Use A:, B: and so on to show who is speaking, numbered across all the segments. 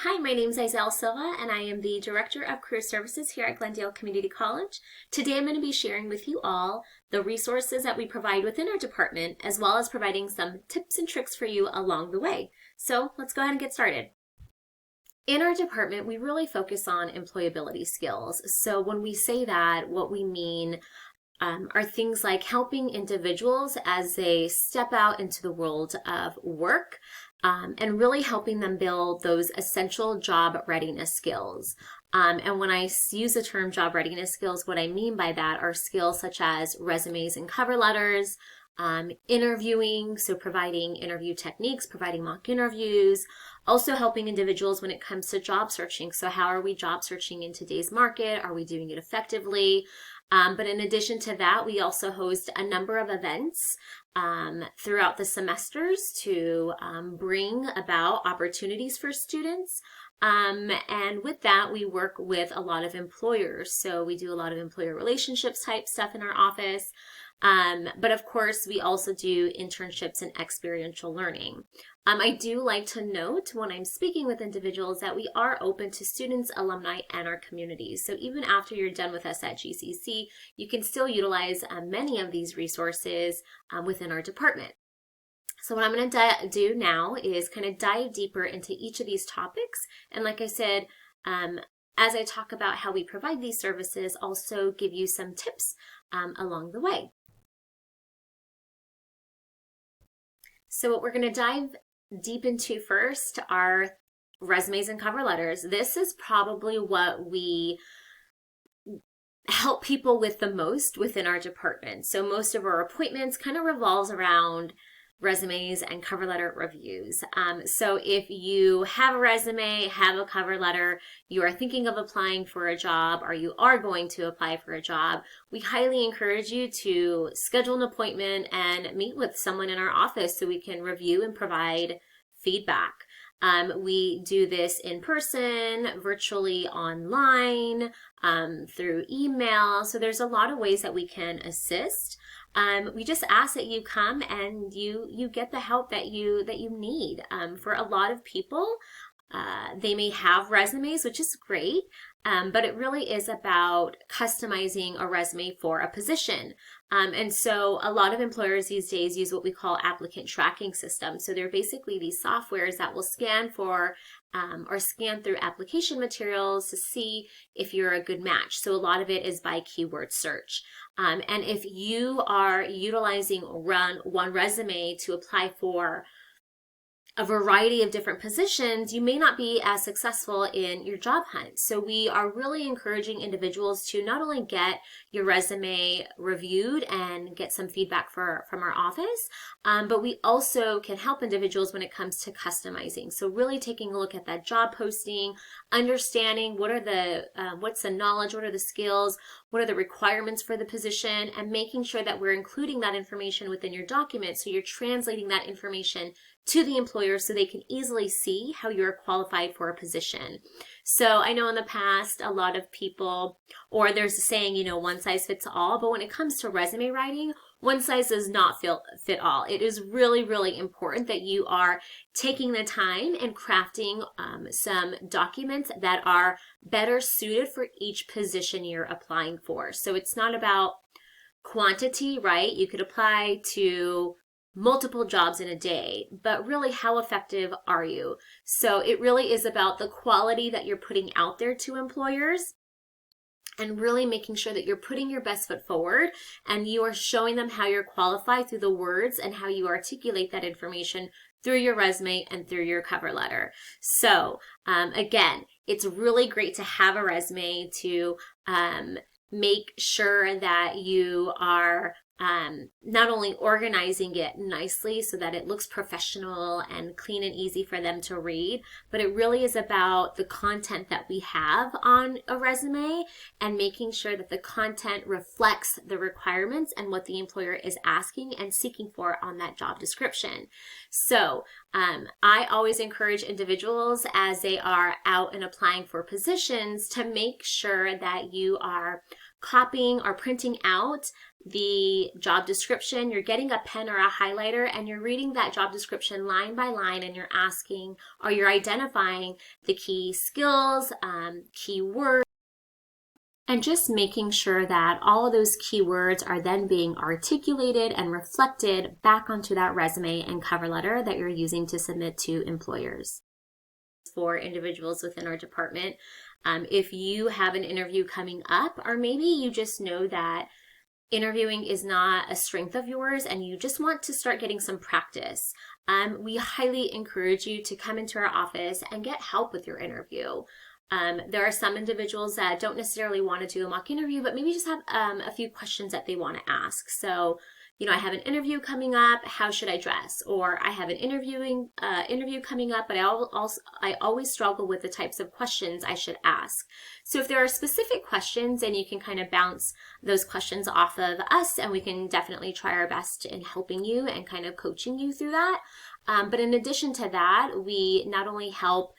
A: Hi, my name is Isel Silva, and I am the Director of Career Services here at Glendale Community College. Today I'm going to be sharing with you all the resources that we provide within our department, as well as providing some tips and tricks for you along the way. So let's go ahead and get started. In our department, we really focus on employability skills. So when we say that, what we mean are things like helping individuals as they step out into the world of work, and really helping them build those essential job readiness skills. And when I use the term job readiness skills, what I mean by that are skills such as resumes and cover letters, interviewing, so providing interview techniques, providing mock interviews, also helping individuals when it comes to job searching. So how are we job searching in today's market? Are we doing it effectively? But in addition to that, we also host a number of events throughout the semesters to bring about opportunities for students. And with that, we work with a lot of employers. So we do a lot of employer relationships type stuff in our office. But of course, we also do internships and experiential learning. I do like to note when I'm speaking with individuals that we are open to students, alumni, and our communities. So even after you're done with us at GCC, you can still utilize many of these resources within our department. So what I'm going to do now is kind of dive deeper into each of these topics. And like I said, as I talk about how we provide these services, also give you some tips along the way. So what we're going to dive deep into first are resumes and cover letters. This is probably what we help people with the most within our department. So most of our appointments kind of revolves around resumes and cover letter reviews. So if you have a resume, have a cover letter, you are thinking of applying for a job, or you are going to apply for a job, we highly encourage you to schedule an appointment and meet with someone in our office so we can review and provide feedback. We do this in person, virtually, online, through email. So there's a lot of ways that we can assist. We just ask that you come and you get the help that you need. For a lot of people, they may have resumes, which is great, but it really is about customizing a resume for a position. And so a lot of employers these days use what we call applicant tracking systems. So they're basically these softwares that will scan for or scan through application materials to see if you're a good match. So a lot of it is by keyword search. And if you are utilizing one resume to apply for a variety of different positions, you may not be as successful in your job hunt. So we are really encouraging individuals to not only get your resume reviewed and get some feedback from our office, but we also can help individuals when it comes to customizing. So really taking a look at that job posting, understanding what's the knowledge, what are the skills, what are the requirements for the position, and making sure that we're including that information within your document so you're translating that information to the employer so they can easily see how you're qualified for a position. So I know in the past, a lot of people, or there's a saying, one size fits all, but when it comes to resume writing, one size does not fit all. It is really, really important that you are taking the time and crafting some documents that are better suited for each position you're applying for. So it's not about quantity, right? You could apply to multiple jobs in a day, but really how effective are you? So it really is about the quality that you're putting out there to employers and really making sure that you're putting your best foot forward and you are showing them how you're qualified through the words and how you articulate that information through your resume and through your cover letter. So again, it's really great to have a resume to make sure that you are not only organizing it nicely so that it looks professional and clean and easy for them to read, but it really is about the content that we have on a resume and making sure that the content reflects the requirements and what the employer is asking and seeking for on that job description. So I always encourage individuals as they are out and applying for positions to make sure that you are copying or printing out the job description, you're getting a pen or a highlighter and you're reading that job description line by line, and you're asking, or you're identifying the key skills, key words, and just making sure that all of those keywords are then being articulated and reflected back onto that resume and cover letter that you're using to submit to employers. For individuals within our department, if you have an interview coming up, or maybe you just know that interviewing is not a strength of yours and you just want to start getting some practice, we highly encourage you to come into our office and get help with your interview. There are some individuals that don't necessarily want to do a mock interview, but maybe just have a few questions that they want to ask. So, I have an interview coming up, how should I dress? Or I have an interview coming up, but I always struggle with the types of questions I should ask. So if there are specific questions, then you can kind of bounce those questions off of us, and we can definitely try our best in helping you and kind of coaching you through that. But in addition to that, we not only help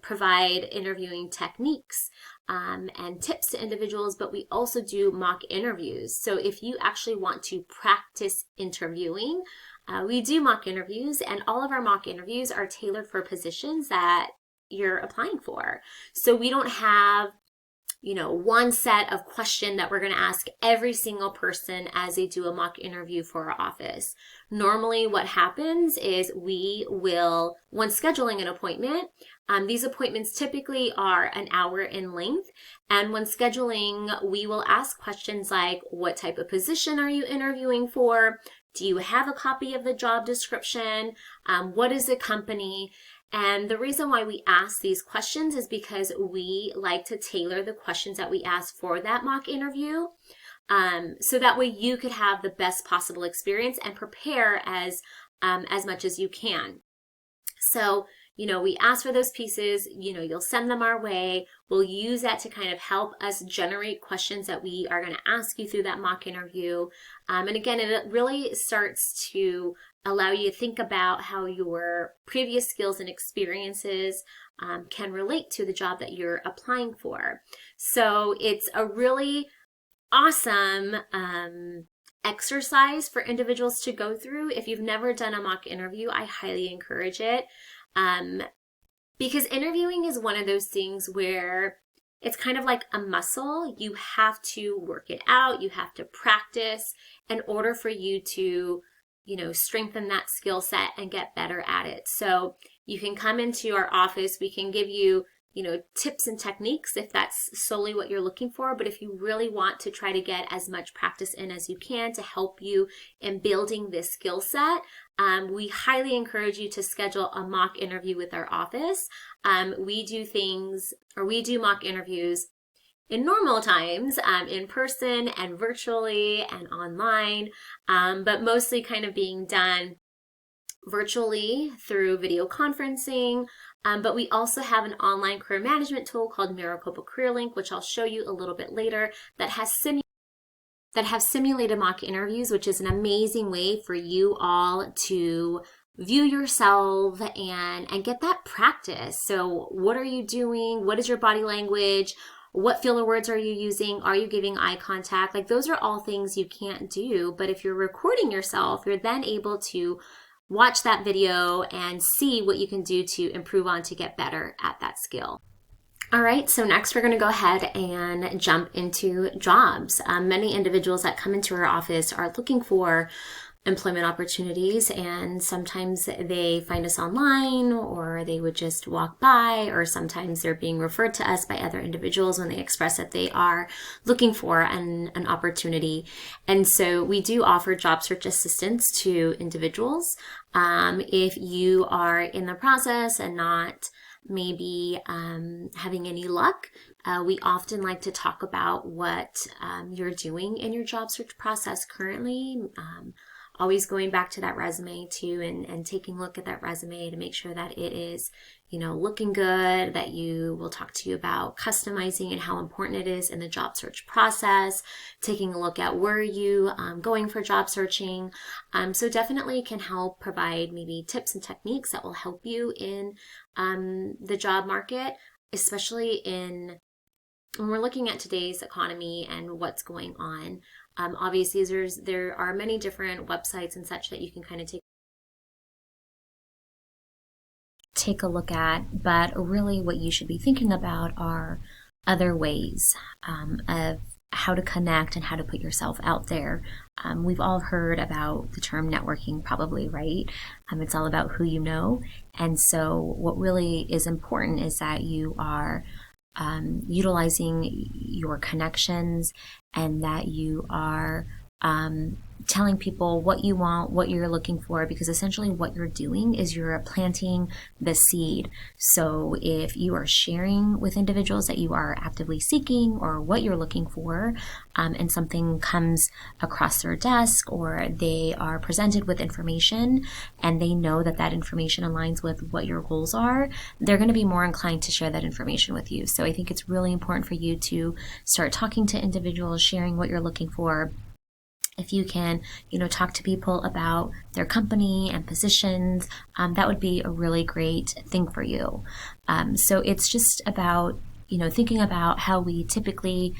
A: provide interviewing techniques and tips to individuals, but we also do mock interviews. So if you actually want to practice interviewing, we do mock interviews, and all of our mock interviews are tailored for positions that you're applying for. So we don't have one set of question that we're going to ask every single person as they do a mock interview for our office. Normally what happens is we will, when scheduling an appointment, these appointments typically are an hour in length. And when scheduling, we will ask questions like, what type of position are you interviewing for? Do you have a copy of the job description? What is the company? And the reason why we ask these questions is because we like to tailor the questions that we ask for that mock interview. So that way you could have the best possible experience and prepare as much as you can. So, we ask for those pieces, you'll send them our way. We'll use that to kind of help us generate questions that we are going to ask you through that mock interview. And again, it really starts to allow you to think about how your previous skills and experiences can relate to the job that you're applying for. So it's a really awesome exercise for individuals to go through. If you've never done a mock interview, I highly encourage it. Because interviewing is one of those things where it's kind of like a muscle. You have to work it out. You have to practice in order for you to, strengthen that skill set and get better at it. So you can come into our office. We can give you, tips and techniques if that's solely what you're looking for. But if you really want to try to get as much practice in as you can to help you in building this skill set, we highly encourage you to schedule a mock interview with our office. We do mock interviews in normal times, in person and virtually and online, but mostly kind of being done virtually through video conferencing. But we also have an online career management tool called Maricopa Career Link, which I'll show you a little bit later, that have simulated mock interviews, which is an amazing way for you all to view yourself and get that practice. So what are you doing? What is your body language? What filler words are you using? Are you giving eye contact? Like, those are all things you can't do. But if you're recording yourself, you're then able to watch that video and see what you can do to improve on to get better at that skill. All right, so next we're going to go ahead and jump into jobs. Many individuals that come into our office are looking for employment opportunities, and sometimes they find us online, or they would just walk by, or sometimes they're being referred to us by other individuals when they express that they are looking for an opportunity. And so we do offer job search assistance to individuals. If you are in the process and not maybe having any luck, we often like to talk about what you're doing in your job search process currently. Always going back to that resume too, and taking a look at that resume to make sure that it is, looking good, that you will talk to you about customizing and how important it is in the job search process, taking a look at where you going for job searching. So definitely can help provide maybe tips and techniques that will help you in the job market, especially in when we're looking at today's economy and what's going on, obviously there are many different websites and such that you can kind of take a look at, but really what you should be thinking about are other ways of how to connect and how to put yourself out there. We've all heard about the term networking probably, right? It's all about who you know. And so what really is important is that you are utilizing your connections and that you are telling people what you want, what you're looking for, because essentially what you're doing is you're planting the seed. So if you are sharing with individuals that you are actively seeking or what you're looking for, and something comes across their desk or they are presented with information and they know that that information aligns with what your goals are, they're going to be more inclined to share that information with you. So I think it's really important for you to start talking to individuals, sharing what you're looking for. If you can, talk to people about their company and positions, that would be a really great thing for you. So it's just about, thinking about how we typically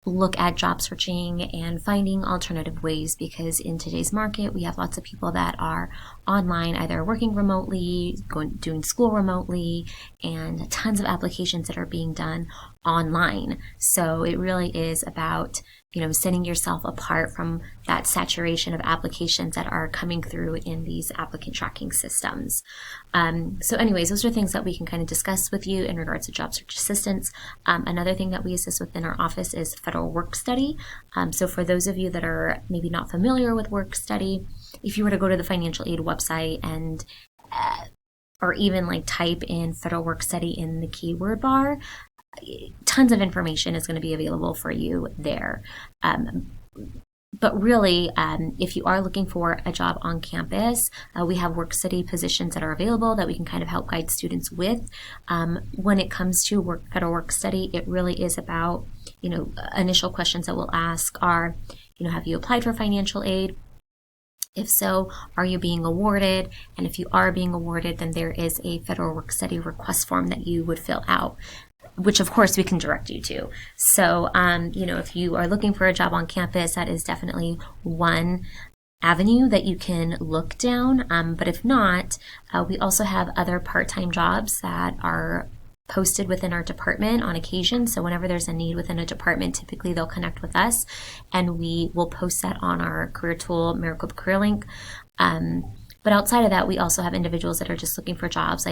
A: look at job searching and finding alternative ways, because in today's market, we have lots of people that are online, either working remotely, doing school remotely, and tons of applications that are being done online. So it really is about setting yourself apart from that saturation of applications that are coming through in these applicant tracking systems. So anyways, those are things that we can kind of discuss with you in regards to job search assistance. Another thing that we assist with in our office is federal work study. So for those of you that are maybe not familiar with work study, if you were to go to the financial aid website and or even type in federal work study in the keyword bar, tons of information is going to be available for you there. But really, if you are looking for a job on campus, we have work study positions that are available that we can kind of help guide students with. When it comes to federal work study, it really is about, initial questions that we'll ask are, have you applied for financial aid? If so, are you being awarded? And if you are being awarded, then there is a federal work study request form that you would fill out, which of course we can direct you to. So, if you are looking for a job on campus, that is definitely one avenue that you can look down. But if not, we also have other part-time jobs that are posted within our department on occasion. So whenever there's a need within a department, typically they'll connect with us and we will post that on our career tool, Maricopa Career Link. But outside of that, we also have individuals that are just looking for jobs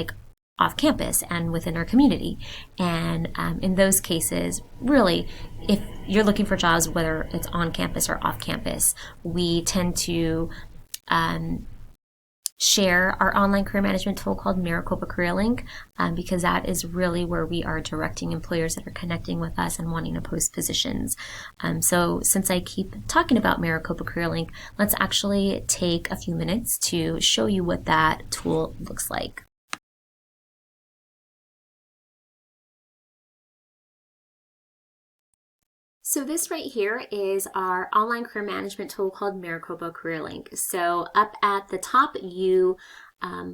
A: off campus and within our community. And in those cases, really, if you're looking for jobs, whether it's on campus or off campus, we tend to share our online career management tool called Maricopa Career Link, because that is really where we are directing employers that are connecting with us and wanting to post positions. So since I keep talking about Maricopa Career Link, let's actually take a few minutes to show you what that tool looks like. So this right here is our online career management tool called Maricopa Career Link. So up at the top, you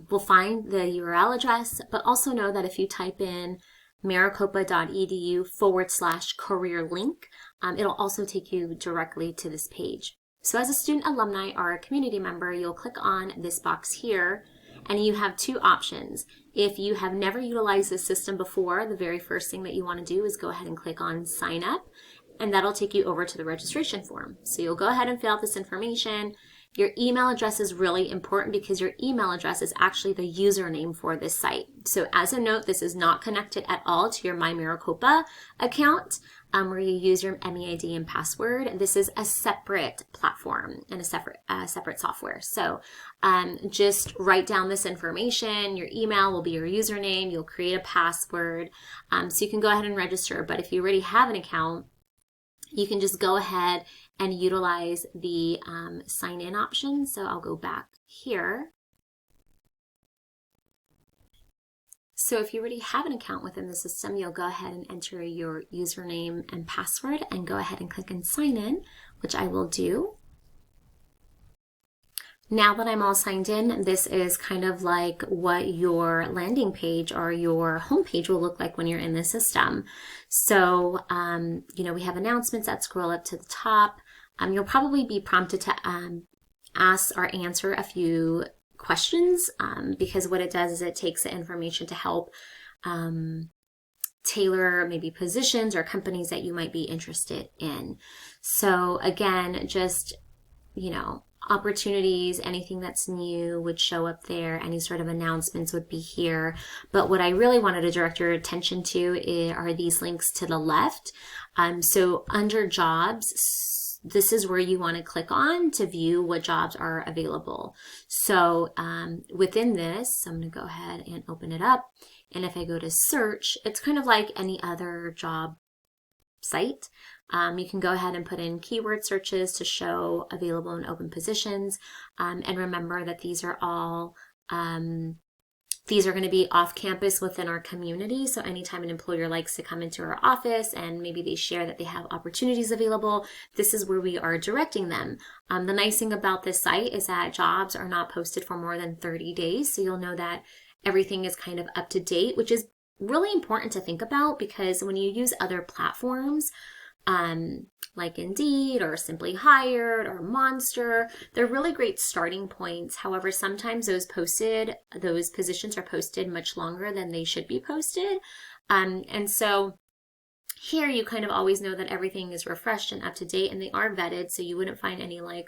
A: will find the URL address, but also know that if you type in maricopa.edu/career link, it'll also take you directly to this page. So as a student alumni or a community member, you'll click on this box here, and you have two options. If you have never utilized this system before, the very first thing that you want to do is go ahead and click on sign up, and that'll take you over to the registration form. So you'll go ahead and fill out this information. Your email address is really important because your email address is actually the username for this site. So as a note, this is not connected at all to your My Maricopa account where you use your MEID and password. This is a separate platform and a separate software. So just write down this information. Your email will be your username. You'll create a password so you can go ahead and register. But if you already have an account, you can just go ahead and utilize the sign in option. So I'll go back here. So if you already have an account within the system, you'll go ahead and enter your username and password and go ahead and click on sign in, which I will do. Now that I'm all signed in, this is kind of like what your landing page or your homepage will look like when you're in the system. So, we have announcements that scroll up to the top. You'll probably be prompted to ask or answer a few questions because what it does is it takes the information to help tailor maybe positions or companies that you might be interested in. So again, just, opportunities, anything that's new would show up there. Any sort of announcements would be here. But what I really wanted to direct your attention to are these links to the left. So under jobs, this is where you want to click on to view what jobs are available. So within this, I'm going to go ahead and open it up. And if I go to search, it's kind of like any other job site. You can go ahead and put in keyword searches to show available and open positions. And remember that these are all these are going to be off campus within our community. So anytime an employer likes to come into our office and maybe they share that they have opportunities available, this is where we are directing them. The nice thing about this site is that jobs are not posted for more than 30 days. So you'll know that everything is kind of up to date, which is really important to think about because when you use other platforms, like Indeed or Simply Hired or Monster, they're really great starting points. However, sometimes those positions are posted much longer than they should be posted. And so here you kind of always know that everything is refreshed and up to date and they are vetted. So you wouldn't find any like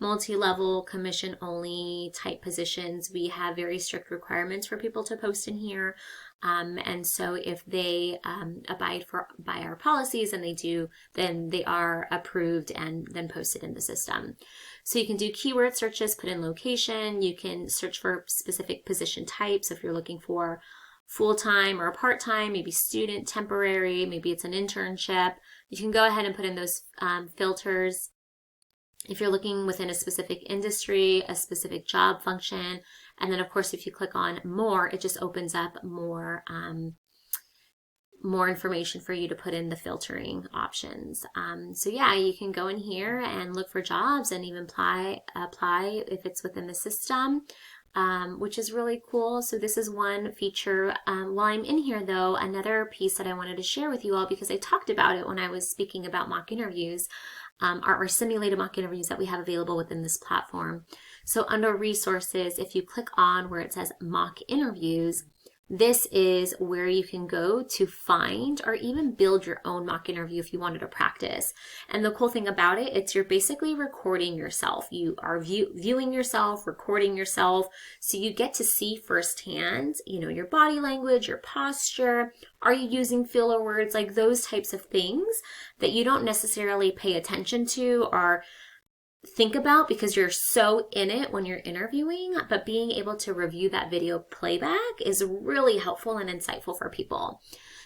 A: multi-level commission only type positions. We have very strict requirements for people to post in here. And so if they abide by our policies and they do, then they are approved and then posted in the system. So you can do keyword searches, put in location. You can search for specific position types. If you're looking for full-time or part-time, maybe student, temporary, maybe it's an internship. You can go ahead and put in those filters. If you're looking within a specific industry, a specific job function, and then of course if you click on more, it just opens up more information for you to put in the filtering options. So yeah, you can go in here and look for jobs and even apply if it's within the system. Which is really cool. So this is one feature. While I'm in here though, another piece that I wanted to share with you all, because I talked about it when I was speaking about mock interviews, our simulated mock interviews that we have available within this platform. So under resources, if you click on where it says mock interviews, this is where you can go to find or even build your own mock interview if you wanted to practice. And the cool thing about it, it's you're basically recording yourself. You are viewing yourself, recording yourself. So you get to see firsthand, your body language, your posture. Are you using filler words? Like those types of things that you don't necessarily pay attention to or think about because you're so in it when you're interviewing, but being able to review that video playback is really helpful and insightful for people.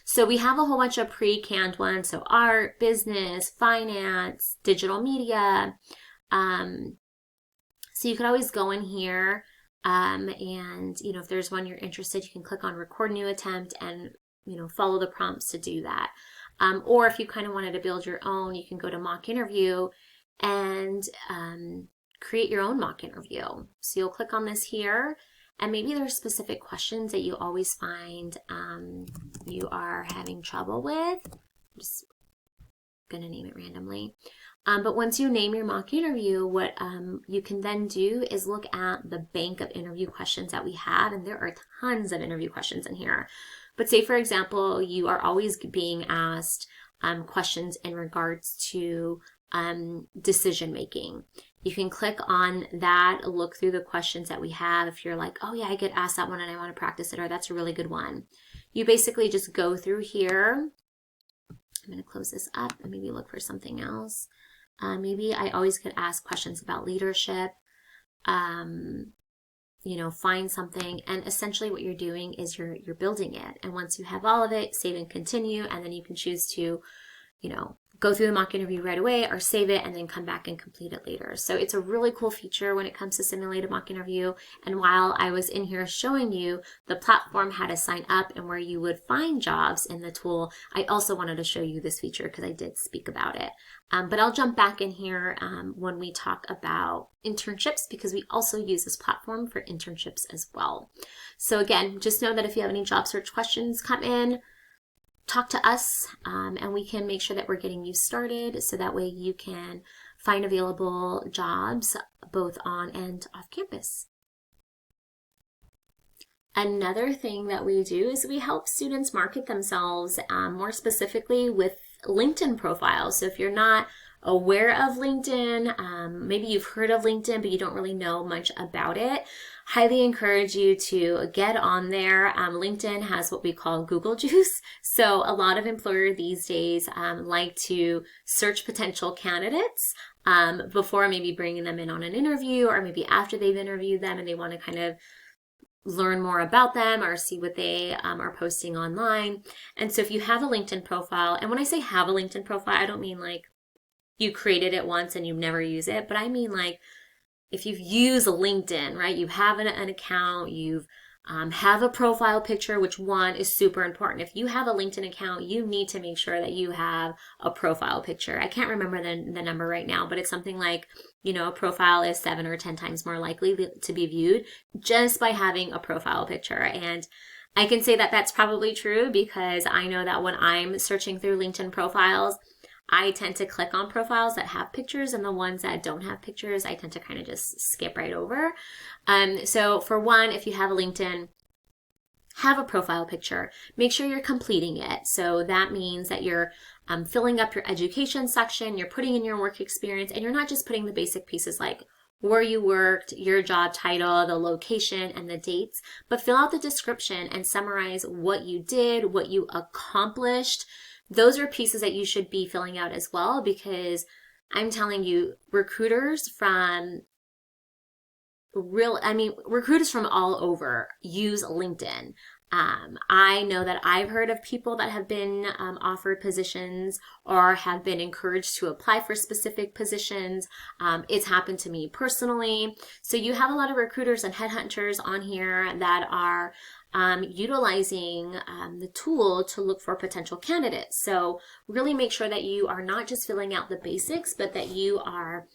A: So we have a whole bunch of pre-canned ones. So art, business, finance, digital media. So you could always go in here and, if there's one you're interested, you can click on record new attempt and, follow the prompts to do that. Or if you kind of wanted to build your own, you can go to mock interview and create your own mock interview. So you'll click on this here, and maybe there's specific questions that you always find you are having trouble with. I'm just going to name it randomly. But once you name your mock interview, what you can then do is look at the bank of interview questions that we have, and there are tons of interview questions in here. But say, for example, you are always being asked questions in regards to decision making. You can click on that, look through the questions that we have. If you're like, oh yeah, I get asked that one and I want to practice it, or that's a really good one. You basically just go through here. I'm going to close this up and maybe look for something else. Maybe I always get asked questions about leadership. Find something, and essentially what you're doing is you're building it. And once you have all of it, save and continue, and then you can choose to go through the mock interview right away or save it and then come back and complete it later. So it's a really cool feature when it comes to simulated mock interview. And while I was in here showing you the platform, how to sign up and where you would find jobs in the tool, I also wanted to show you this feature because I did speak about it. But I'll jump back in here when we talk about internships, because we also use this platform for internships as well. So again, just know that if you have any job search questions, come in, talk to us, and we can make sure that we're getting you started so that way you can find available jobs both on and off campus. Another thing that we do is we help students market themselves more specifically with LinkedIn profiles. So if you're not aware of LinkedIn, maybe you've heard of LinkedIn, but you don't really know much about it, highly encourage you to get on there. LinkedIn has what we call Google Juice. So a lot of employers these days like to search potential candidates before maybe bringing them in on an interview, or maybe after they've interviewed them and they want to kind of learn more about them or see what they are posting online. And so if you have a LinkedIn profile, and when I say have a LinkedIn profile, I don't mean like you created it once and you never use it, but I mean like if you've used LinkedIn, right? You have an account, you've have a profile picture, which one is super important. If you have a LinkedIn account, you need to make sure that you have a profile picture. I can't remember the number right now, but it's something like, you know, a profile is 7 or 10 times more likely to be viewed just by having a profile picture. And I can say that that's probably true because I know that when I'm searching through LinkedIn profiles, I tend to click on profiles that have pictures, and the ones that don't have pictures, I tend to kind of just skip right over. So for one, if you have a LinkedIn, have a profile picture. Make sure you're completing it. So that means that you're filling up your education section, you're putting in your work experience, and you're not just putting the basic pieces like where you worked, your job title, the location, and the dates, but fill out the description and summarize what you did, what you accomplished. Those are pieces that you should be filling out as well, because I'm telling you, recruiters from all over use LinkedIn. I know that I've heard of people that have been offered positions or have been encouraged to apply for specific positions. It's happened to me personally. So you have a lot of recruiters and headhunters on here that are utilizing the tool to look for potential candidates. So really make sure that you are not just filling out the basics, but that you are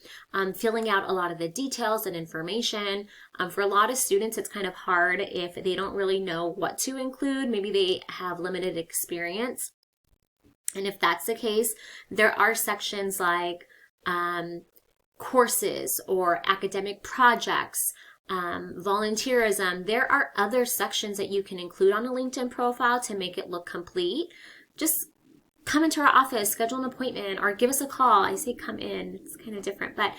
A: filling out a lot of the details and information. For a lot of students, it's kind of hard if they don't really know what to include. Maybe they have limited experience. And if that's the case, there are sections like courses or academic projects, volunteerism. There are other sections that you can include on a LinkedIn profile to make it look complete. Just come into our office, schedule an appointment, or give us a call. I say come in, it's kind of different, but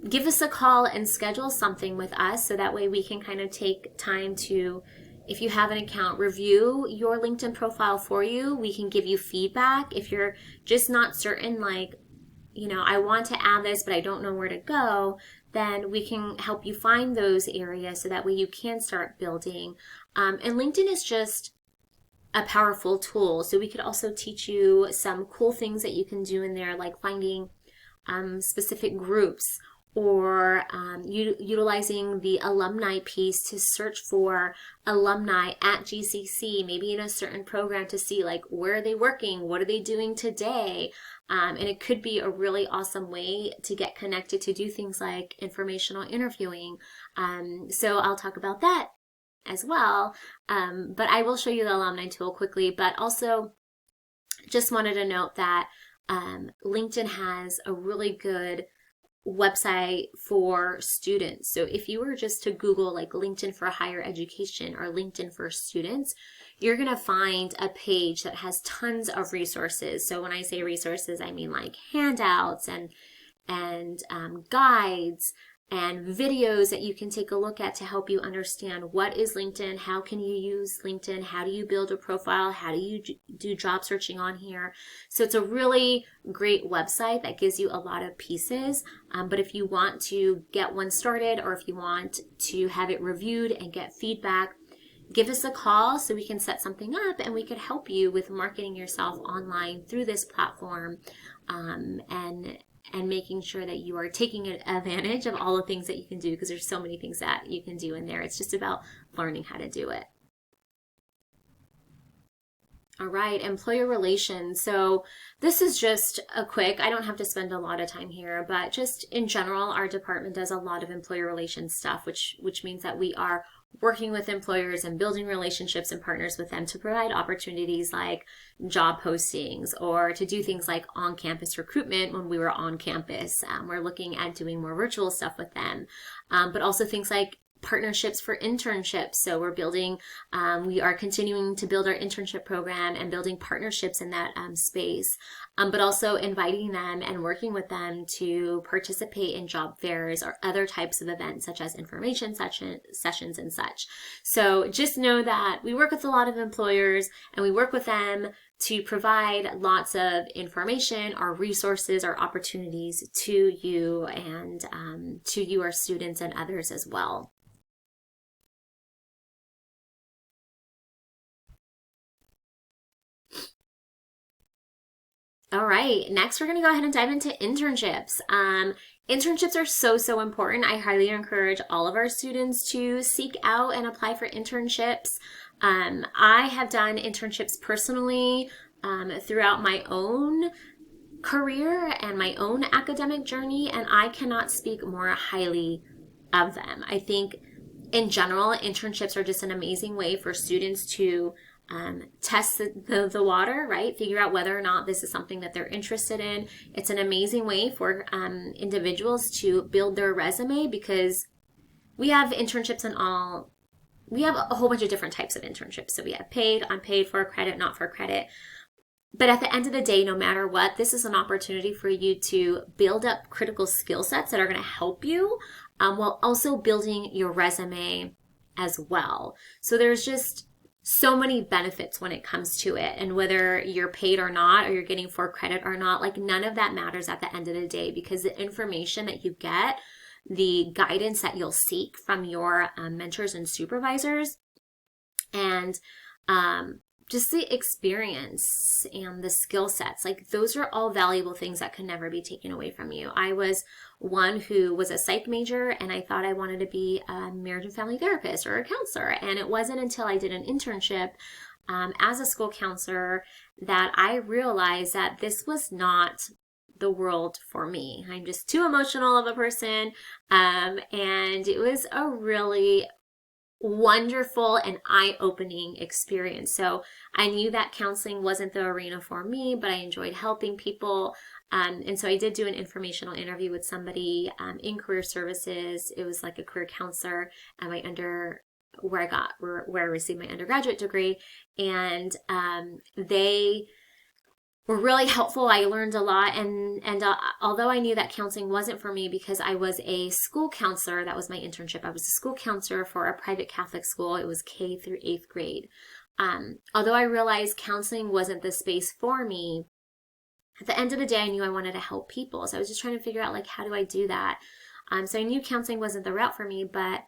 A: give us a call and schedule something with us so that way we can kind of take time to, if you have an account, review your LinkedIn profile for you. We can give you feedback. If you're just not certain, like, you know, I want to add this, but I don't know where to go, then we can help you find those areas so that way you can start building. And LinkedIn is just a powerful tool. So we could also teach you some cool things that you can do in there, like finding specific groups, or utilizing the alumni piece to search for alumni at GCC, maybe in a certain program, to see like where are they working, what are they doing today. And it could be a really awesome way to get connected, to do things like informational interviewing. So I'll talk about that as well. But I will show you the alumni tool quickly, but also just wanted to note that LinkedIn has a really good website for students. So if you were just to Google like LinkedIn for higher education or LinkedIn for students, you're going to find a page that has tons of resources. So when I say resources, I mean like handouts and guides and videos that you can take a look at to help you understand what is LinkedIn, how can you use LinkedIn, how do you build a profile, how do you do job searching on here. So it's a really great website that gives you a lot of pieces. But if you want to get one started, or if you want to have it reviewed and get feedback, give us a call so we can set something up and we could help you with marketing yourself online through this platform, and making sure that you are taking advantage of all the things that you can do, because there's so many things that you can do in there. It's just about learning how to do it. All right, employer relations. So this is just a quick, I don't have to spend a lot of time here, but just in general, our department does a lot of employer relations stuff, which means that we are working with employers and building relationships and partners with them to provide opportunities like job postings, or to do things like on-campus recruitment when we were on campus. We're looking at doing more virtual stuff with them, but also things like partnerships for internships. So we are continuing to build our internship program and building partnerships in that space, but also inviting them and working with them to participate in job fairs or other types of events such as information sessions and such. So just know that we work with a lot of employers and we work with them to provide lots of information or resources or opportunities to you and to you, our students, and others as well. All right, next we're going to go ahead and dive into internships. Internships are so important. I highly encourage all of our students to seek out and apply for internships. I have done internships personally throughout my own career and my own academic journey, and I cannot speak more highly of them. I think in general, internships are just an amazing way for students to test the water, right? Figure out whether or not this is something that they're interested in. It's an amazing way for individuals to build their resume, because we have internships we have a whole bunch of different types of internships. So we have paid, unpaid, for credit, not for credit. But at the end of the day, no matter what, this is an opportunity for you to build up critical skill sets that are going to help you while also building your resume as well. So there's just so many benefits when it comes to it, and whether you're paid or not, or you're getting for credit or not, like none of that matters at the end of the day, because the information that you get, the guidance that you'll seek from your mentors and supervisors, and just the experience and the skill sets, like those are all valuable things that can never be taken away from you. I was one who was a psych major, and I thought I wanted to be a marriage and family therapist or a counselor. And it wasn't until I did an internship as a school counselor that I realized that this was not the world for me. I'm just too emotional of a person. And it was a really wonderful and eye-opening experience. So I knew that counseling wasn't the arena for me, but I enjoyed helping people. And so I did do an informational interview with somebody in career services. It was like a career counselor at where I received my undergraduate degree. And they were really helpful. I learned a lot, and although I knew that counseling wasn't for me, because I was a school counselor, that was my internship. I was a school counselor for a private Catholic school. It was K through 8th grade. Although I realized counseling wasn't the space for me, at the end of the day, I knew I wanted to help people. So I was just trying to figure out, like, how do I do that? So I knew counseling wasn't the route for me, but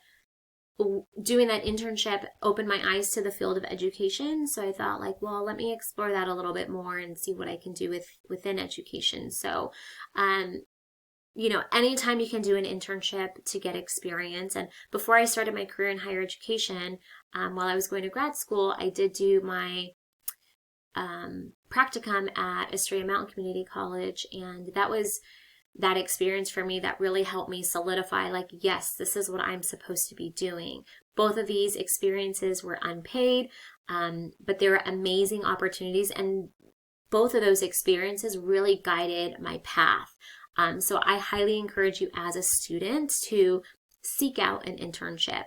A: doing that internship opened my eyes to the field of education. So I thought, like, well, let me explore that a little bit more and see what I can do within education. So, anytime you can do an internship to get experience. And before I started my career in higher education, while I was going to grad school, I did do my practicum at Estrella Mountain Community College, and that was that experience for me that really helped me solidify, like, yes, this is what I'm supposed to be doing. Both of these experiences were unpaid, but they were amazing opportunities, and both of those experiences really guided my path. So I highly encourage you as a student to seek out an internship.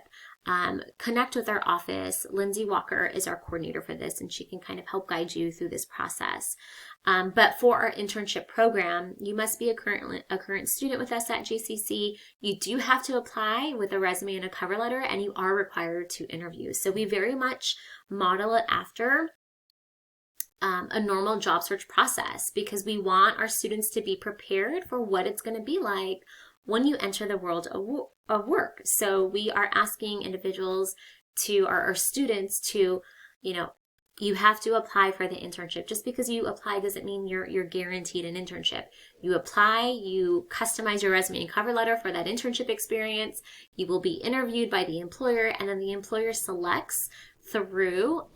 A: Connect with our office. Lindsay Walker is our coordinator for this, and she can kind of help guide you through this process. But for our internship program, you must be a current student with us at JCC. You do have to apply with a resume and a cover letter, and you are required to interview. So we very much model it after a normal job search process, because we want our students to be prepared for what it's going to be like when you enter the world of work. So we are asking individuals to our students to, you know, you have to apply for the internship. Just because you apply doesn't mean you're guaranteed an internship. You apply, you customize your resume and cover letter for that internship experience. You will be interviewed by the employer, and then the employer selects through,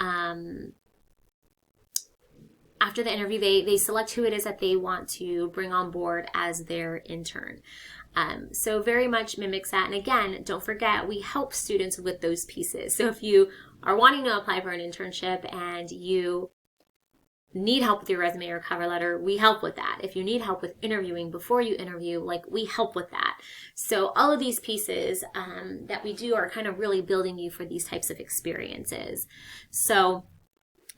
A: after the interview, they select who it is that they want to bring on board as their intern. So very much mimics that. And again, don't forget, we help students with those pieces. So if you are wanting to apply for an internship and you need help with your resume or cover letter, we help with that. If you need help with interviewing before you interview, like, we help with that. So all of these pieces that we do are kind of really building you for these types of experiences. So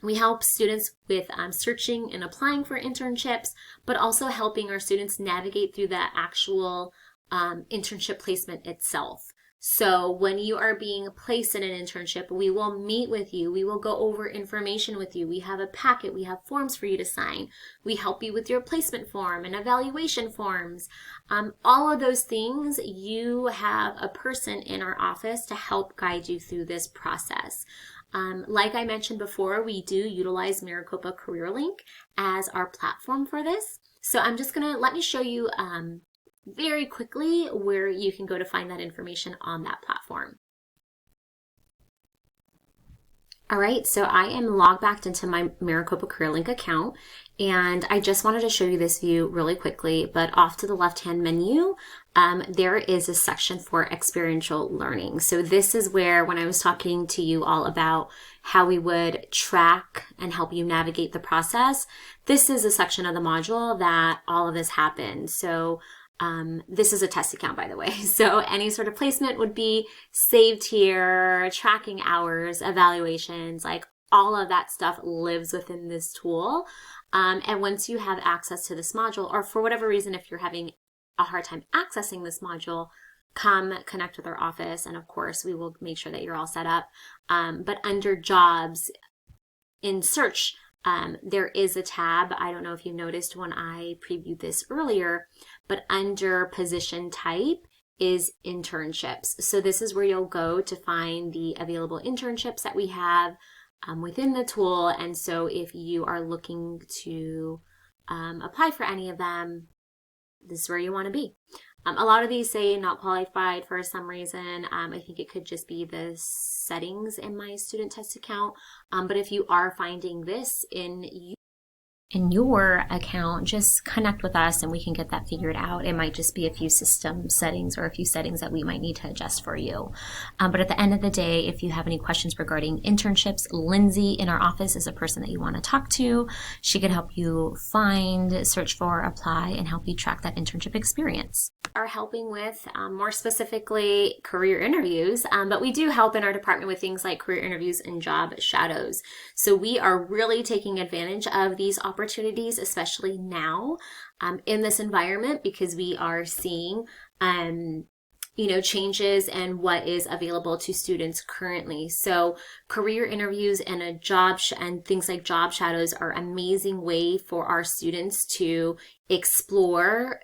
A: we help students with searching and applying for internships, but also helping our students navigate through the actual internship placement itself. So when you are being placed in an internship, we will meet with you. We will go over information with you. We have a packet. We have forms for you to sign. We help you with your placement form and evaluation forms. All of those things, you have a person in our office to help guide you through this process. Like I mentioned before, we do utilize Maricopa Career Link as our platform for this. So I'm just let me show you very quickly where you can go to find that information on that platform. All right, so I am logged back into my Maricopa Career Link account, and I just wanted to show you this view really quickly, but off to the left-hand menu, there is a section for experiential learning. So this is where, when I was talking to you all about how we would track and help you navigate the process, this is a section of the module that all of this happened. So this is a test account, by the way. So any sort of placement would be saved here, tracking hours, evaluations, like all of that stuff lives within this tool. And once you have access to this module, or for whatever reason, if you're having a hard time accessing this module, come connect with our office. And of course, we will make sure that you're all set up. But under jobs in search, there is a tab. I don't know if you noticed when I previewed this earlier, but under position type is internships. So this is where you'll go to find the available internships that we have within the tool. And so if you are looking to apply for any of them, this is where you want to be. A lot of these say not qualified for some reason. I think it could just be the settings in my student test account. But if you are finding this in your account, just connect with us and we can get that figured out. It might just be a few system settings or a few settings that we might need to adjust for you. But at the end of the day, if you have any questions regarding internships, Lindsay in our office is a person that you want to talk to. She could help you find, search for, apply, and help you track that internship experience. Are helping with more specifically career interviews, but we do help in our department with things like career interviews and job shadows. So we are really taking advantage of these opportunities, especially now in this environment, because we are seeing changes and what is available to students currently. So career interviews and and things like job shadows are an amazing way for our students to explore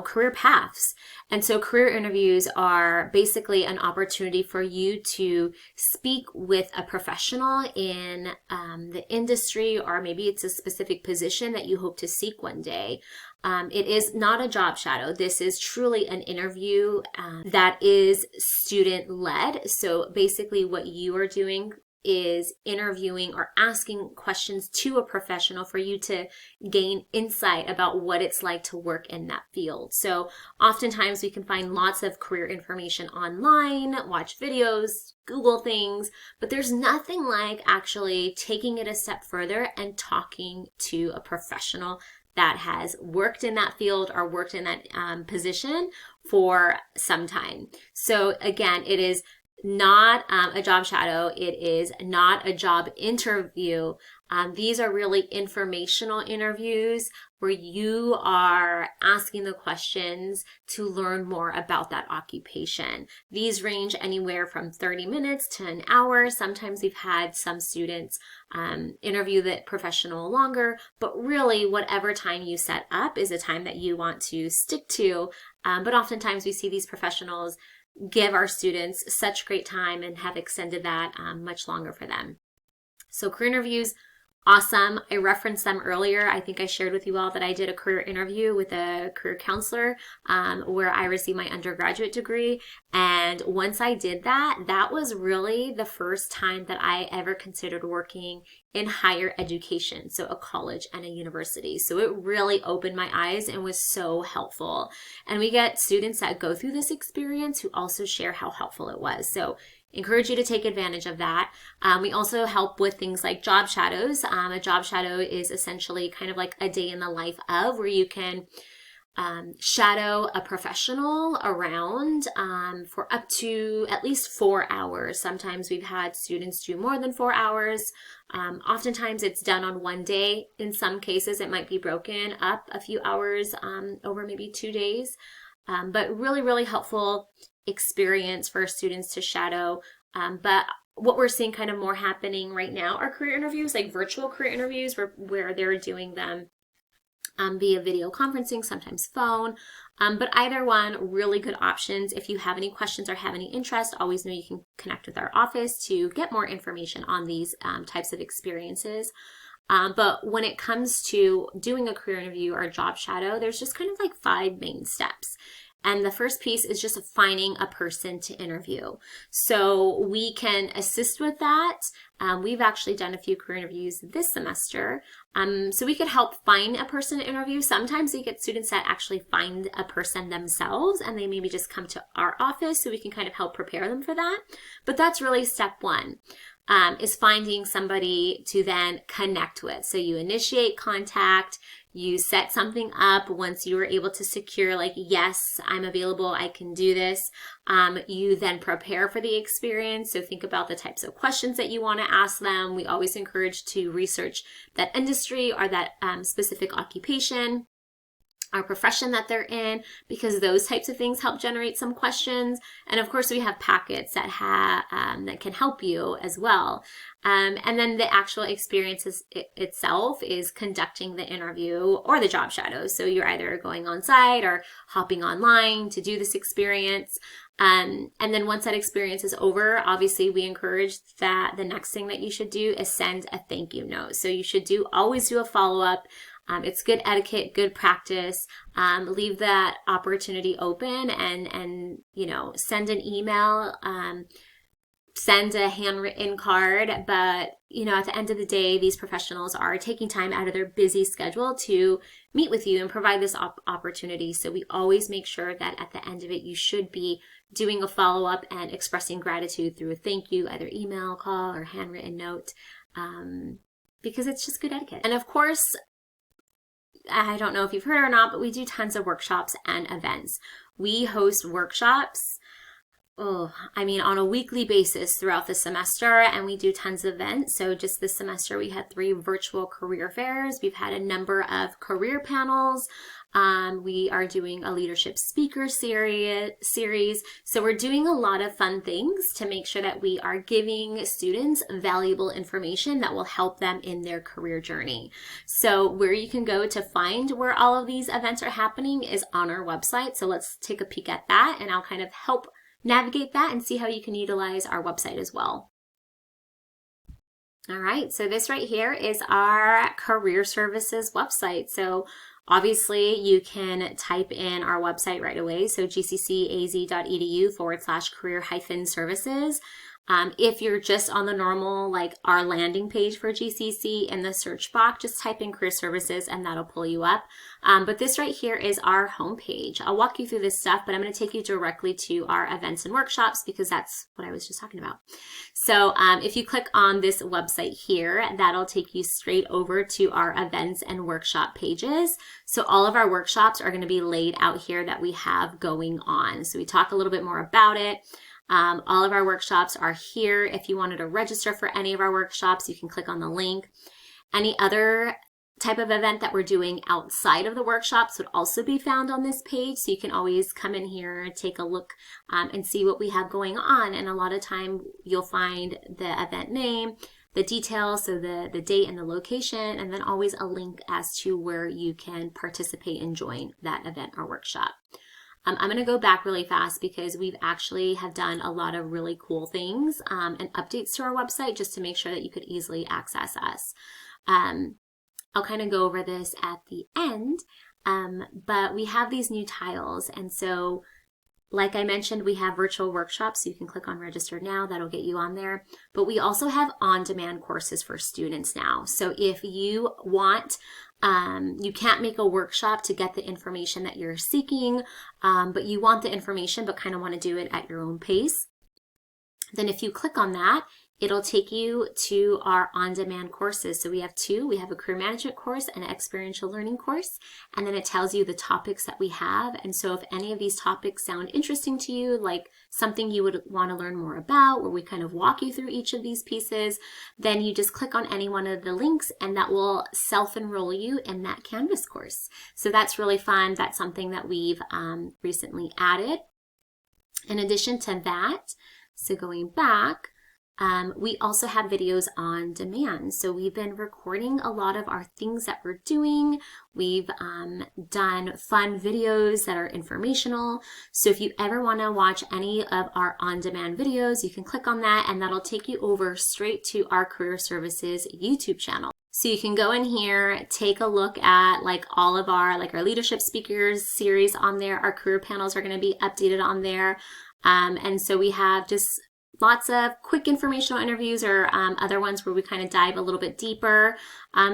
A: career paths. And so career interviews are basically an opportunity for you to speak with a professional in the industry, or maybe it's a specific position that you hope to seek one day. It is not a job shadow. This is truly an interview that is student-led. So basically what you are doing is interviewing or asking questions to a professional for you to gain insight about what it's like to work in that field. So oftentimes we can find lots of career information online, watch videos, Google things, but there's nothing like actually taking it a step further and talking to a professional that has worked in that field or worked in that position for some time. So again, it is not a job shadow. It is not a job interview. These are really informational interviews where you are asking the questions to learn more about that occupation. These range anywhere from 30 minutes to an hour. Sometimes we've had some students interview the professional longer, but really whatever time you set up is a time that you want to stick to. But oftentimes we see these professionals give our students such great time and have extended that much longer for them. So career interviews, awesome. I referenced them earlier. I think I shared with you all that I did a career interview with a career counselor where I received my undergraduate degree. And once I did that, that was really the first time that I ever considered working in higher education, so a college and a university. So it really opened my eyes and was so helpful. And we get students that go through this experience who also share how helpful it was. So encourage you to take advantage of that. We also help with things like job shadows. A job shadow is essentially kind of like a day in the life of, where you can shadow a professional around for up to at least 4 hours. Sometimes we've had students do more than 4 hours. Oftentimes it's done on one day. In some cases, it might be broken up a few hours over maybe 2 days. But really, really helpful experience for students to shadow. But what we're seeing kind of more happening right now are career interviews, like virtual career interviews where they're doing them via video conferencing, sometimes phone. But either one, really good options. If you have any questions or have any interest, always know you can connect with our office to get more information on these types of experiences. But when it comes to doing a career interview or a job shadow, there's just kind of like 5 main steps. And the first piece is just finding a person to interview. So we can assist with that. We've actually done a few career interviews this semester. So we could help find a person to interview. Sometimes we get students that actually find a person themselves and they maybe just come to our office so we can kind of help prepare them for that. But that's really step 1. Is finding somebody to then connect with. So you initiate contact, you set something up. Once you are able to secure, like, yes, I'm available, I can do this, you then prepare for the experience. So think about the types of questions that you want to ask them. We always encourage to research that industry or that specific occupation, our profession that they're in, because those types of things help generate some questions. And of course, we have packets that that can help you as well. And then the actual experience itself is conducting the interview or the job shadow. So you're either going on site or hopping online to do this experience. And then once that experience is over, obviously we encourage that the next thing that you should do is send a thank you note. So you should always do a follow-up. It's good etiquette, good practice. Leave that opportunity open and send an email, send a handwritten card. But, at the end of the day, these professionals are taking time out of their busy schedule to meet with you and provide this opportunity. So we always make sure that at the end of it, you should be doing a follow-up and expressing gratitude through a thank you, either email, call, or handwritten note, because it's just good etiquette. And of course, I don't know if you've heard or not, but we do tons of workshops and events. We host workshops, on a weekly basis throughout the semester, and we do tons of events. So just this semester, we had 3 virtual career fairs. We've had a number of career panels. We are doing a leadership speaker series. So we're doing a lot of fun things to make sure that we are giving students valuable information that will help them in their career journey. So where you can go to find where all of these events are happening is on our website. So let's take a peek at that, and I'll kind of help navigate that and see how you can utilize our website as well. All right, so this right here is our career services website. So obviously you can type in our website right away. So gccaz.edu/career-services. If you're just on the normal, like our landing page for GCC, in the search box, just type in career services and that'll pull you up. But this right here is our homepage. I'll walk you through this stuff, but I'm going to take you directly to our events and workshops because that's what I was just talking about. So if you click on this website here, that'll take you straight over to our events and workshop pages. So all of our workshops are going to be laid out here that we have going on. So we talk a little bit more about it. All of our workshops are here. If you wanted to register for any of our workshops, you can click on the link. Any other type of event that we're doing outside of the workshops would also be found on this page. So you can always come in here, take a look and see what we have going on. And a lot of time you'll find the event name, the details, so the date and the location, and then always a link as to where you can participate and join that event or workshop. I'm going to go back really fast because we've actually have done a lot of really cool things and updates to our website just to make sure that you could easily access us. I'll kind of go over this at the end, but we have these new tiles. And so, like I mentioned, we have virtual workshops, so you can click on register now, that'll get you on there. But we also have on-demand courses for students now. So if you want, you can't make a workshop to get the information that you're seeking, but you want the information but kind of want to do it at your own pace, then if you click on that, it'll take you to our on-demand courses. So we have two. We have a career management course and an experiential learning course. And then it tells you the topics that we have. And so if any of these topics sound interesting to you, like something you would want to learn more about, where we kind of walk you through each of these pieces, then you just click on any one of the links and that will self-enroll you in that Canvas course. So that's really fun. That's something that we've recently added. In addition to that, so going back, we also have videos on demand. So we've been recording a lot of our things that we're doing. We've done fun videos that are informational. So if you ever want to watch any of our on-demand videos, you can click on that and that'll take you over straight to our Career Services YouTube channel. So you can go in here, take a look at like all of our leadership speakers series on there. Our career panels are going to be updated on there. And so we have just lots of quick informational interviews or other ones where we kind of dive a little bit deeper.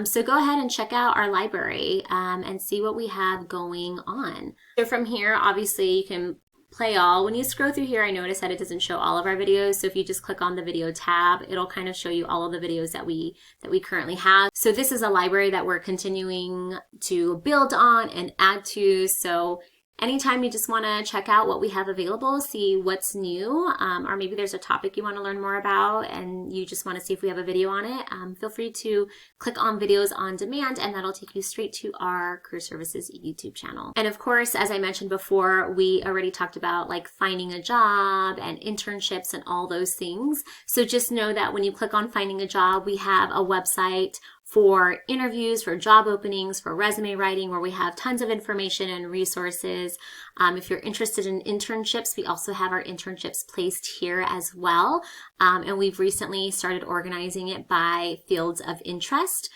A: So go ahead and check out our library and see what we have going on. So from here, obviously you can play all. When you scroll through here, I notice that it doesn't show all of our videos. So if you just click on the video tab, it'll kind of show you all of the videos that we currently have. So this is a library that we're continuing to build on and add to. So anytime you just want to check out what we have available, see what's new, or maybe there's a topic you want to learn more about and you just want to see if we have a video on it, feel free to click on videos on demand and that'll take you straight to our Career Services YouTube channel. And of course, as I mentioned before, we already talked about like finding a job and internships and all those things. So just know that when you click on finding a job, we have a website for interviews, for job openings, for resume writing, where we have tons of information and resources. If you're interested in internships, we also have our internships placed here as well. And we've recently started organizing it by fields of interest.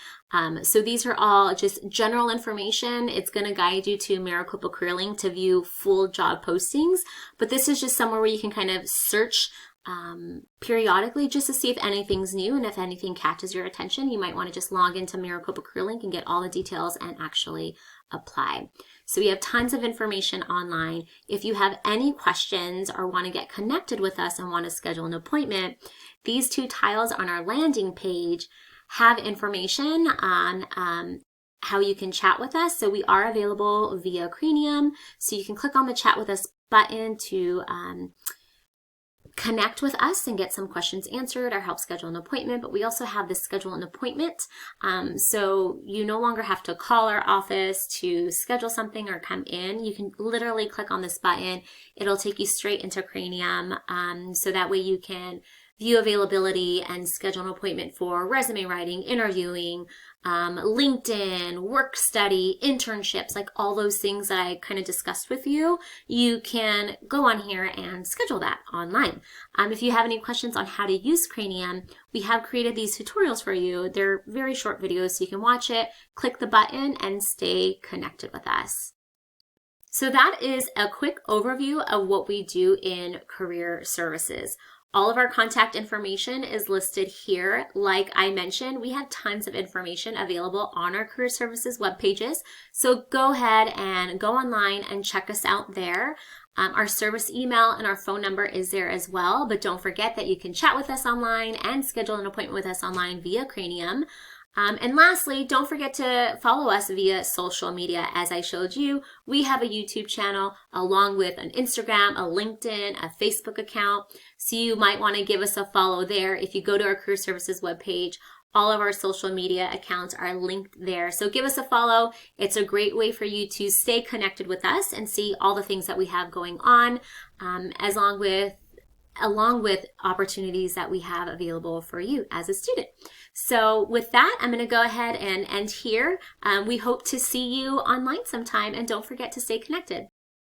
A: So these are all just general information. It's going to guide you to Maricopa CareerLink to view full job postings. But this is just somewhere where you can kind of search periodically just to see if anything's new, and if anything catches your attention, you might want to just log into Maricopa CareerLink and get all the details and actually apply. So we have tons of information online. If you have any questions or want to get connected with us and want to schedule an appointment, these two tiles on our landing page have information on how you can chat with us. So we are available via Cranium, so you can click on the chat with us button to connect with us and get some questions answered or help schedule an appointment. But we also have this schedule an appointment. So you no longer have to call our office to schedule something or come in. You can literally click on this button. It'll take you straight into Cranium. So that way you can view availability and schedule an appointment for resume writing, interviewing, LinkedIn, work study, internships, like all those things that I kind of discussed with you. You can go on here and schedule that online. If you have any questions on how to use Cranium, we have created these tutorials for you. They're very short videos, so you can watch it, click the button, and stay connected with us. So that is a quick overview of what we do in Career Services. All of our contact information is listed here. Like I mentioned, we have tons of information available on our Career Services web pages. So go ahead and go online and check us out there. Our service email and our phone number is there as well. But don't forget that you can chat with us online and schedule an appointment with us online via Cranium. And lastly, don't forget to follow us via social media. As I showed you, we have a YouTube channel along with an Instagram, a LinkedIn, a Facebook account. So you might want to give us a follow there. If you go to our Career Services webpage, All of our social media accounts are linked there. So give us a follow. It's a great way for you to stay connected with us and see all the things that we have going on, along with opportunities that we have available for you as a student. So with that, I'm going to go ahead and end here. We hope to see you online sometime, and don't forget to stay connected.